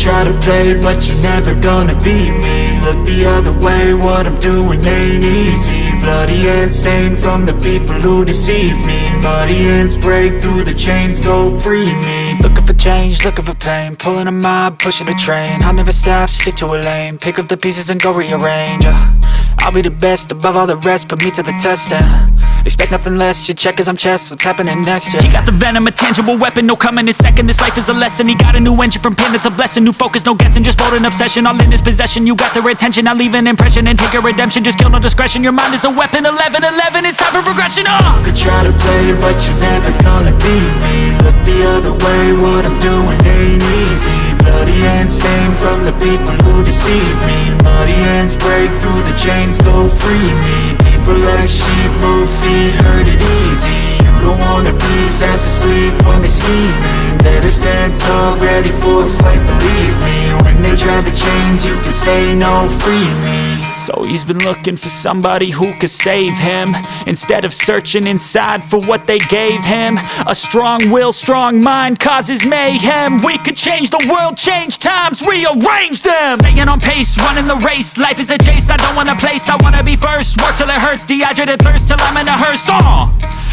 Try to play, but you're never gonna beat me. Look the other way, what I'm doing ain't easy. Bloody hands stained from the people who deceive me. Muddy hands break through the chains, go free me. Looking for change, looking for pain, pulling a mob, pushing a train. I'll never stop, stick to a lane, pick up the pieces and go rearrange. I'll be the best above all the rest, put me to the test and expect nothing less, your check is I'm chess, what's happening next, yeah. He got the venom, a tangible weapon, no coming in second. This life is a lesson, he got a new engine from pain, it's a blessing. New focus, no guessing, just bold and obsession. All in his possession, you got their attention. I'll leave an impression and take your redemption. Just kill, no discretion, your mind is a weapon. 11-11, it's time for progression, You could try to play, but you're never gonna beat me. Look the other way, what I'm doing ain't easy. Bloody hands stained from the people who deceive me. Muddy hands break through the chains, go free me. People like sheep move feet, hurt it easy. You don't wanna be fast asleep when they scheming. Better stand tall, ready for a fight, believe me. When they try the chains, you can say no, free me. So he's been looking for somebody who could save him, instead of searching inside for what they gave him. A strong will, strong mind causes mayhem. We could change the world, change times, rearrange them. Staying on pace, running the race. Life is a chase, I don't want a place, I wanna be first. Work till it hurts, dehydrated thirst till I'm in a hearse.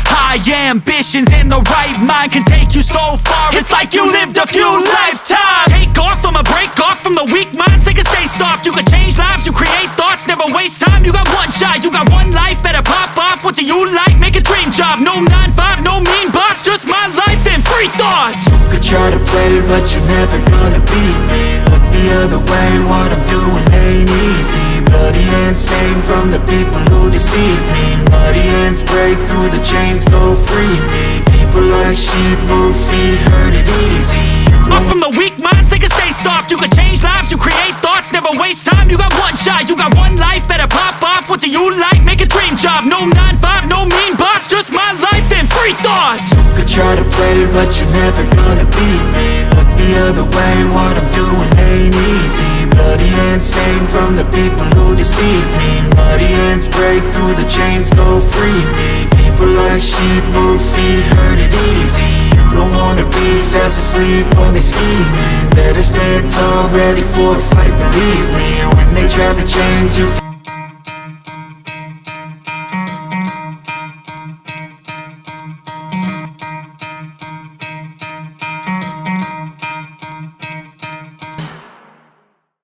High ambitions and the right mind can take you so far. It's like you lived a few lifetimes. Take off, I'ma break off from the weak minds. They can stay soft, you can change lives, you create thoughts. Never waste time, you got one shot, you got one life. Better pop off, what do you like? Make a dream job, no 9-5, no mean boss. Just my life and free thoughts. You could try to play, but you're never gonna beat me. Look the other way, what I'm doing ain't easy. Bloody hands stained from the people who deceive me. Muddy hands break through the chains, go free me. People like sheep move feet, hurt it easy. Off from the weak minds, they can stay soft. You can change lives, you create thoughts. Never waste time, you got one shot, you got one life. Better pop off, what do you like? Make a dream job, no 9-5, no mean boss. Just my life and free thoughts. You could try to play, but you're never gonna beat me. Look the other way, what I'm doing ain't easy. Bloody hands stained from the people who deceive me. Muddy hands break through the chains, go free me. People like sheep move feet, hurt it easy. You don't wanna be fast asleep when they scheming. Better stand tall, ready for a fight, believe me. When they try the chains, you